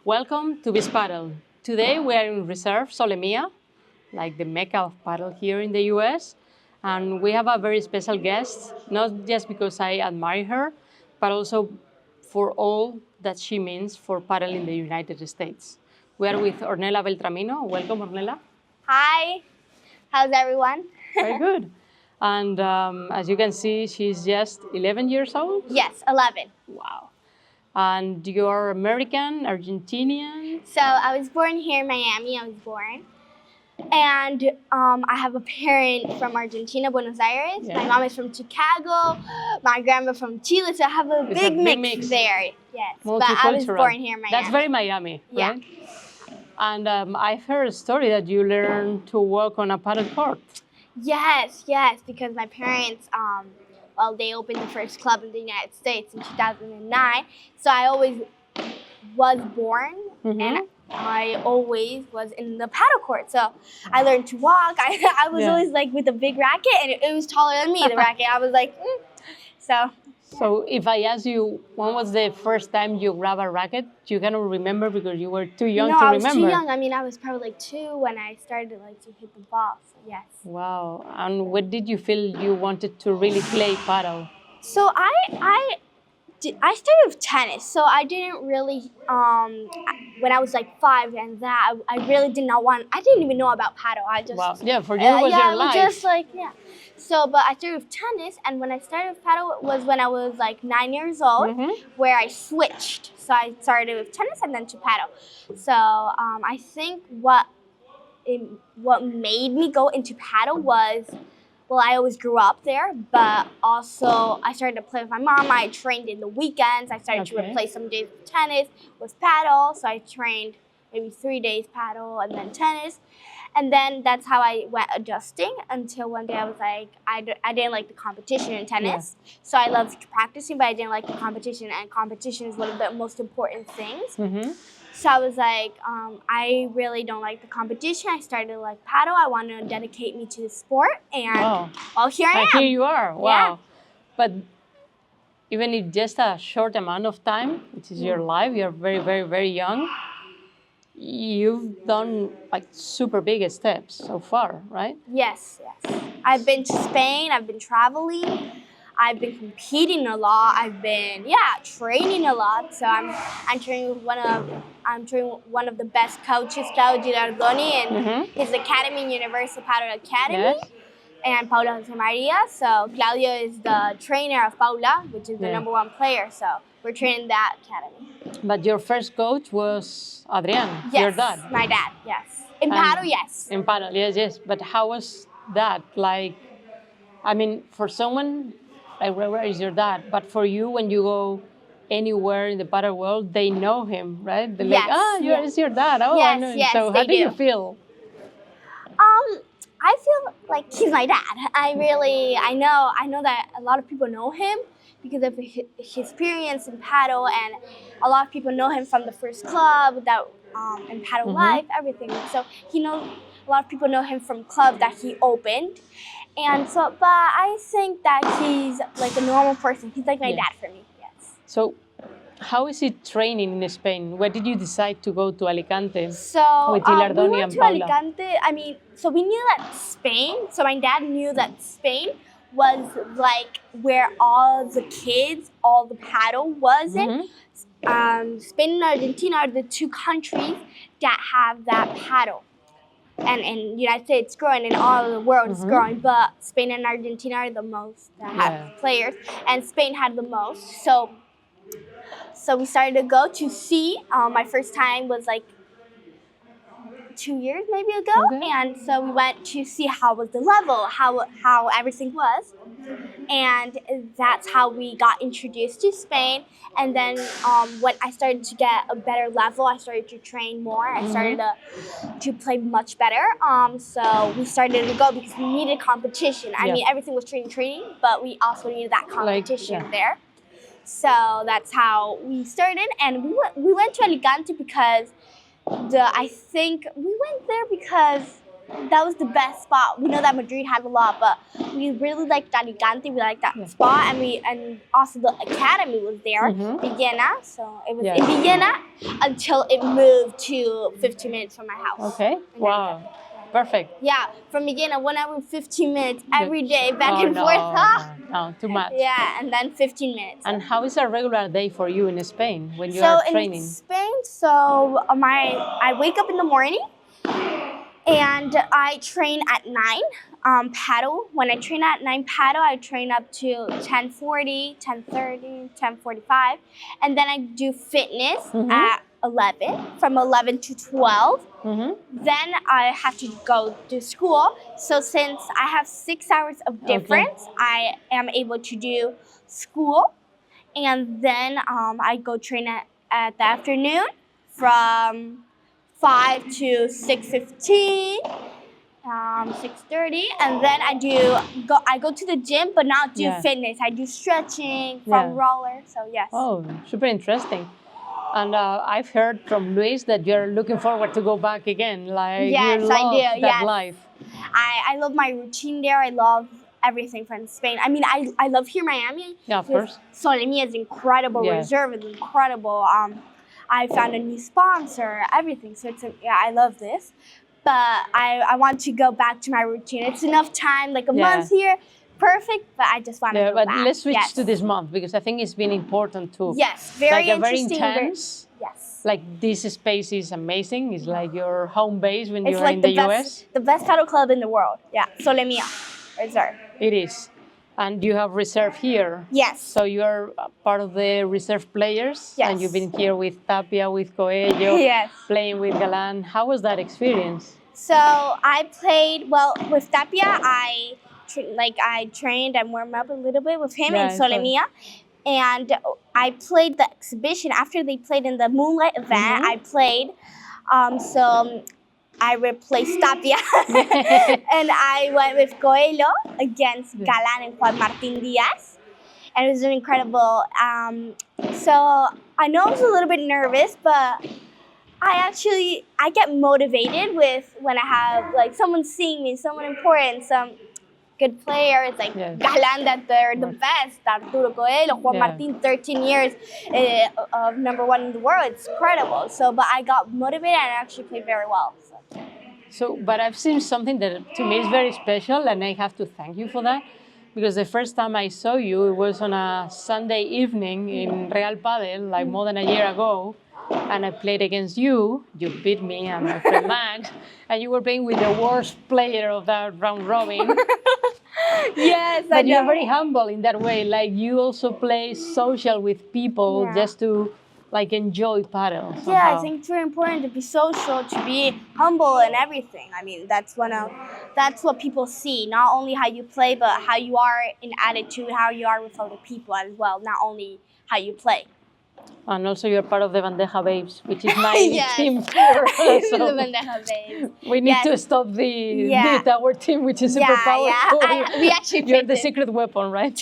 Welcome to this Pádel. Today we are in Reserve Solemia, like the mecca of Pádel here in the US. And we have a very special guest, not just because I admire her, but also for all that she means for Pádel in the United States. We are with Ornella Beltramino. Welcome, Ornella. Hi, how's everyone? Very good. And as you can see, she's just 11 years old. Yes, 11. Wow. And you're American, Argentinian? So I was born here in Miami. And I have a parent from Argentina, Buenos Aires. Yeah. My mom is from Chicago. My grandma from Chile. So I have a It's big a big mix mix. there. Yes, but I was born here in Miami. That's very Miami, Yeah. right? And I've heard a story that you learned to walk on a paddle court. Yes, because my parents, they opened the first club in the United States in 2009. So I always was born and I always was in the paddle court. So I learned to walk. I was always like with a big racket and it was taller than me, the racket. I was like, So if I ask you, when was the first time you grabbed a racket? You cannot remember because you were too young to I remember. was too young. I mean, I was probably like 2 when I started to hit the ball. So yes. Wow. And when did you feel you wanted to really play paddle? So I started with tennis. So I didn't really, when I was like 5 and that, I really did not want, I didn't even know about paddle. I just, Wow. Yeah, for you it was your life. Just like, yeah. So, but I started with tennis, and when I started with paddle was when I was like 9 years old, where I switched. So I started with tennis and then to paddle. So I think what made me go into paddle was, well, I always grew up there, but also I started to play with my mom. I trained in the weekends. I started to replace some days with tennis with paddle. So I trained maybe 3 days paddle and then tennis. And then that's how I went adjusting until one day I was like, I didn't like the competition in tennis. Yeah. So I loved practicing, but I didn't like the competition. And competition is one of the most important things. So I was like, I really don't like the competition. I started to like paddle. I want to dedicate me to the sport. And here I am. Here you are. Wow. Yeah. But even if just a short amount of time, which is your life, you're very, very, very young. You've done like super big steps so far, right? Yes. I've been to Spain. I've been traveling. I've been competing a lot. I've been training a lot. So I'm training with one of the best coaches, Claudio Gilardoni, and his academy, Universal Padel Academy. Yes. And Paula Jose Maria. So Claudio is the trainer of Paula, which is the #1 player. So we're training that academy. But your first coach was Adrián, your dad. My dad, yes. In paddle, yes. In paddle, yes. But how was that? Like, I mean, for someone, like, where is your dad? But for you, when you go anywhere in the paddle world, they know him, right? They're like, it's your dad. Oh, I know. So how do you feel? I feel like he's my dad. I know that a lot of people know him because of his experience in paddle, and a lot of people know him from the first club that in paddle life, everything. So a lot of people know him from club that he opened, and so. But I think that he's like a normal person. He's like my dad for me. Yes. So, how is it training in Spain? Why did you decide to go to Alicante so, with Gilardoni we went and to Paula? Alicante. I mean, so we knew that Spain. So my dad knew that Spain was like where all the kids, all the paddle was in. Spain and Argentina are the 2 countries that have that paddle. And in the United States, it's growing, and all of the world is growing. But Spain and Argentina are the most that have players, and Spain had the most. So we started to go to see. My first time was like 2 years maybe ago, and so we went to see how was the level, how everything was, and that's how we got introduced to Spain. And then when I started to get a better level, I started to train more. I started to play much better. So we started to go because we needed competition. I mean, everything was training, but we also needed that competition there. So that's how we started, and we went to Alicante because I think we went there because that was the best spot. We know that Madrid has a lot, but we really liked Alicante. We liked that spot, and also the academy was there, Villena. So it was in Villena until it moved to 15 minutes from my house. Okay. Wow. Perfect. Yeah, from Villena, 1 hour and 15 minutes every day, back and forth. No, too much. Yeah, and then 15 minutes. And how is a regular day for you in Spain when you are training? In Spain, I wake up in the morning and I train at 9 paddle. When I train at 9 paddle, I train up to 10:40, 10:30, 10:45, and then I do fitness at 11, from 11 to 12. Then I have to go to school. So since I have 6 hours of difference, I am able to do school. And then I go train at the afternoon from 5 to 6:15, 6:30. And then I go to the gym, but not do fitness. I do stretching, from roller. So yes. Oh, super interesting. And I've heard from Luis that you're looking forward to go back again. Like, yes, you love I do. That life. I love my routine there. I love everything from Spain. I mean, I love here in Miami. Yeah, of course. Solemia is incredible. Reserve is incredible. I found a new sponsor, everything. So I love this. But I want to go back to my routine. It's enough time, like a month here. Perfect, but I just want to go back. But let's switch to this month because I think it's been important too. Yes, very interesting. Very intense. Yes. Like this space is amazing. It's like your home base when you're in the US. The best paddle club in the world. Yeah, Solemia Reserve. It is. And you have reserve here. Yes. So you're part of the reserve players. Yes. And you've been here with Tapia, with Coelho, playing with Galan. How was that experience? So I played, with Tapia, I trained and warmed up a little bit with him in Solemia. And I played the exhibition. After they played in the Moonlight event, I played. So I replaced Tapia. And I went with Coelho against Galan and Juan Martín Díaz. And it was an incredible. So I know I was a little bit nervous, but I get motivated when I have like someone seeing me, someone important, some good players like Galan, that they're the best, Arturo Coelho, Juan Martín, 13 years of #1 in the world. It's incredible. So, but I got motivated and I actually played very well. So, but I've seen something that to me is very special, and I have to thank you for that. Because the first time I saw you, it was on a Sunday evening in Real Padel, like more than a year ago. And I played against you. You beat me and my friend Max. And you were playing with the worst player of that round robin. Yes, but you're very humble in that way. Like you also play social with people just to like enjoy paddle. Somehow. Yeah, I think it's very important to be social, to be humble and everything. I mean, that's what people see. Not only how you play, but how you are in attitude, how you are with other people as well. Not only how you play. And also you're part of the Bandeja Babes, which is my team here. So the Bandeja Babes. We need to stop the our team, which is super powerful. We actually You're the secret weapon, right?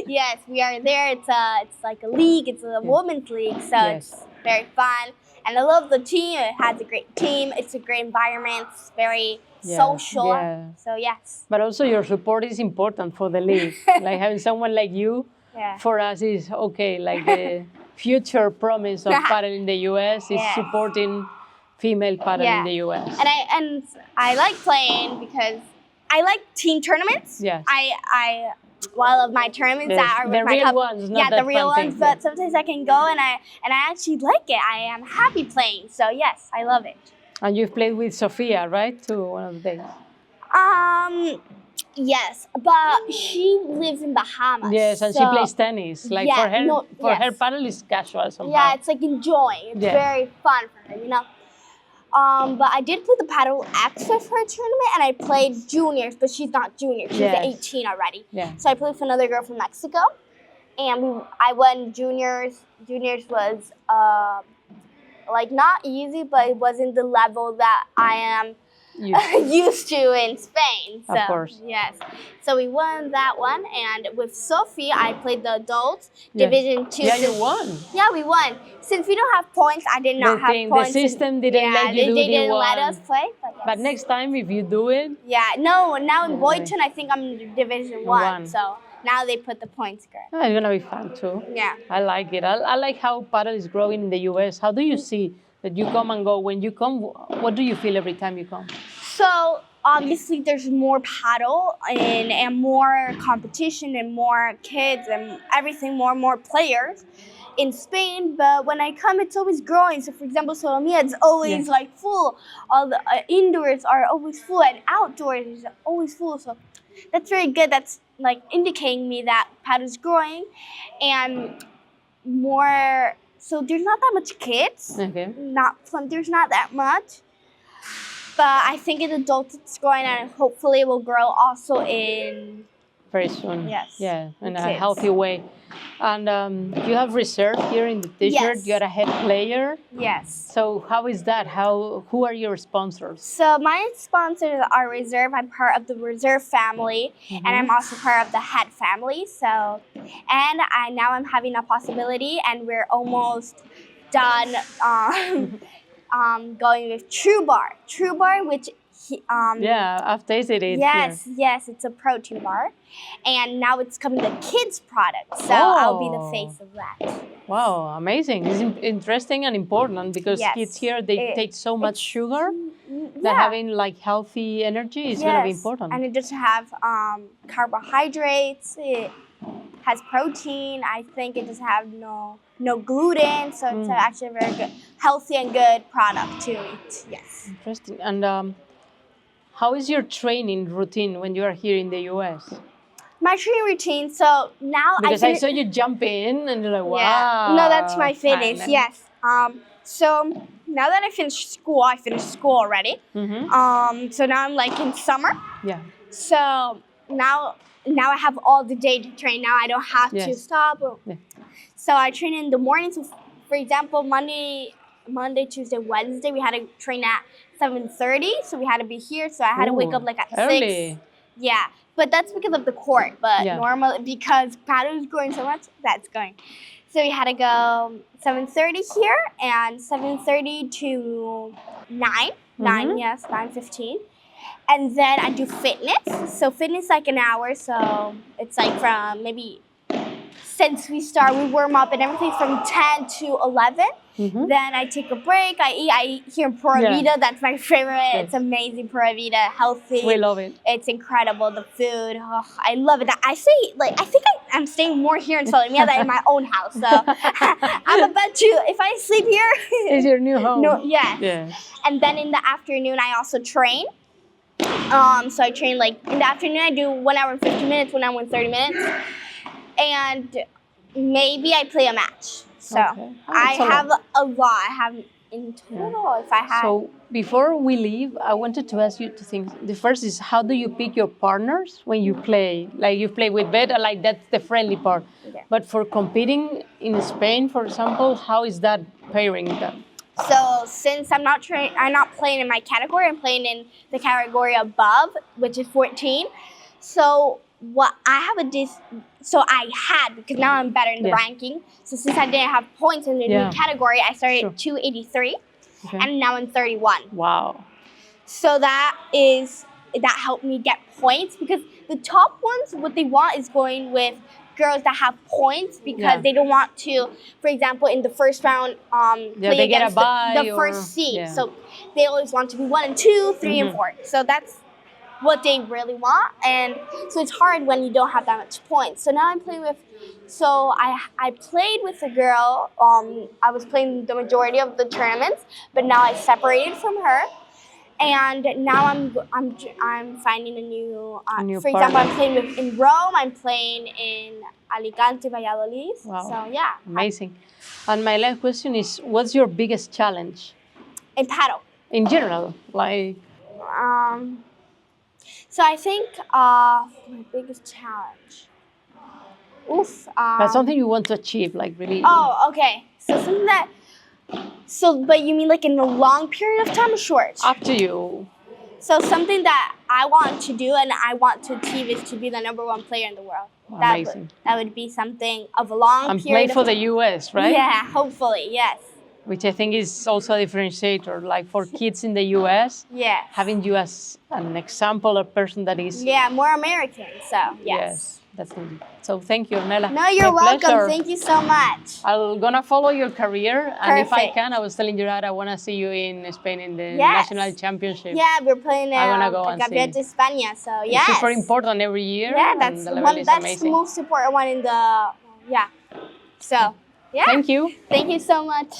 Yes, we are there. It's like a league. It's a women's league, so it's very fun. And I love the team. It has a great team. It's a great environment. It's very social. Yeah. So yes. But also your support is important for the league. Like having someone like you, for us is okay. Like the future promise of paddle in the US is supporting female paddle in the US. And I like playing because I like team tournaments. Yes. I love my tournaments that are with the my real ones, not the real ones. Thing. But sometimes I can go and I actually like it. I am happy playing. So yes, I love it. And you've played with Sofia, right? Too one of the days. Yes, but she lives in Bahamas. Yes, and she plays tennis. Like for her paddle is casual somehow. Yeah, it's like enjoying. It's very fun for her, you know. But I did play the Paddle X with her tournament, and I played juniors, but she's not junior. She's 18 already. Yeah. So I played with another girl from Mexico, and I won juniors. Juniors was like not easy, but it wasn't the level that I am used to in Spain. So, Of course. yes. So we won that one, and with Sophie, I played the adults Yes. Division 2. Yeah, you won. Yeah, we won. Since we don't have points, I did not have points. The system didn't let you do they the didn't let one. us play. But, yes. But next time, if you do it, Yeah, no. Now in Okay. Boyton, I think I'm in Division 1. So now they put the points card. it's gonna be fun too. Yeah. I like it. I like how paddle is growing in the US. How do you see that you come and go? When you come, what do you feel every time you come? So obviously there's more paddle and more competition and more kids and everything, more players in Spain. But when I come, it's always growing. So for example, Solomia, it's always like full. All the indoors are always full, and outdoors is always full. So that's very good. That's like indicating me that paddle's growing, and more. So there's not that much kids. Okay. There's not that much. But I think in adults it's growing, and hopefully it will grow also in Very soon. Yes. Yeah, in a Kids. healthy way. And you have reserve here in the T-shirt. Yes. You're a head player. yes. So how is that? Who are your sponsors? So my sponsors are Reserve. I'm part of the Reserve family, and I'm also part of the Head family. So, and now I'm having a possibility, and we're almost done going with True Bar. True Bar, which Yeah, I've tasted it. yes, here. yes, it's a protein bar, and now it's coming the kids product. So I'll be the face of that. Wow, amazing! It's interesting and important because Yes. kids here they take so much sugar that Yeah. having like healthy energy is going to be important. And it doesn't have carbohydrates. It has protein. I think it doesn't have no gluten. So it's actually a very good, healthy and good product to eat. Yes. Interesting. And how is your training routine when you are here in the US? My training routine. So now Because I saw you jump in and you're like, wow. Yeah. No, that's my fitness. And- Yes. So now that I finished school already. So now I'm like in summer. Yeah. So now I have all the day to train. Now I don't have to Yes. stop. Yeah. So I train in the morning. So for example, Monday, Tuesday, Wednesday, we had to train at 7:30. So we had to be here. So I had to wake up like at early. 6. Yeah. But that's because of the court. But Yeah. normally, because paddle is growing so much, that's going. So we had to go 7:30 here and 7:30 to 9. 9:15. And then I do fitness. So fitness like an hour. So it's like from maybe, since we warm up and everything from 10 to 11. Then I take a break. I eat here in Pura Vida. That's my favorite. It's amazing, Pura Vida, healthy. We love it. It's incredible, the food. Oh, I love it. I think I'm staying more here in Solomia than in my own house. So I'm about to, if I sleep here. It's your new home. No, yes. Yeah. And then in the afternoon, I also train. So I train like in the afternoon. I do 1 hour and 50 minutes, 1 hour and 30 minutes, and maybe I play a match. So I have a lot. I have in total. If I have. So before we leave, I wanted to ask you two things. The first is, how do you pick your partners when you play? Like you play with Beta, like that's the friendly part. Okay. But for competing in Spain, for example, how is that pairing them? So since I'm not playing in my category. I'm playing in the category above, which is 14. So what I have because now I'm better in the ranking. So since I didn't have points in the new category, I started at 283, and now I'm 31. Wow. So that helped me get points, because the top ones, what they want is going with girls that have points, because they don't want to, for example, in the first round, play they get against a bye the first seed. Yeah. So they always want to be 1 and 2, 3 and 4. So that's what they really want, and so it's hard when you don't have that much points. So now I'm playing with. So I played with a girl. I was playing the majority of the tournaments, but now I separated from her. And now I'm finding a new for example, I'm playing in Rome. I'm playing in Alicante, Valladolid. Wow. So yeah. Amazing. And my last question is, what's your biggest challenge? In paddle. In general, like. So I think my biggest challenge. But something you want to achieve, like really. Oh, okay. So something that. So, but you mean like in a long period of time or short? Up to you. So something that I want to do and I want to achieve is to be the #1 player in the world. Amazing. That would be something of a long And period. play for the US, right? Yeah, hopefully, yes. Which I think is also a differentiator, like for kids in the US, Yes. having you as an example, a person that is... Yeah, more American, so yes. That's needed. So thank you, Ornella. No, you're My welcome. pleasure. Thank you so much. I'm gonna follow your career, and if I Perfect. can, I was telling you that I wanna see you in Spain in the Yes. national championship. Yeah, we're playing I'm gonna go and Gabriel see. de España, so It's yes. super important every year. Yeah, and that's the the level one. is That's amazing. the most important one in the. Yeah. So yeah. Thank you. Thank you so much.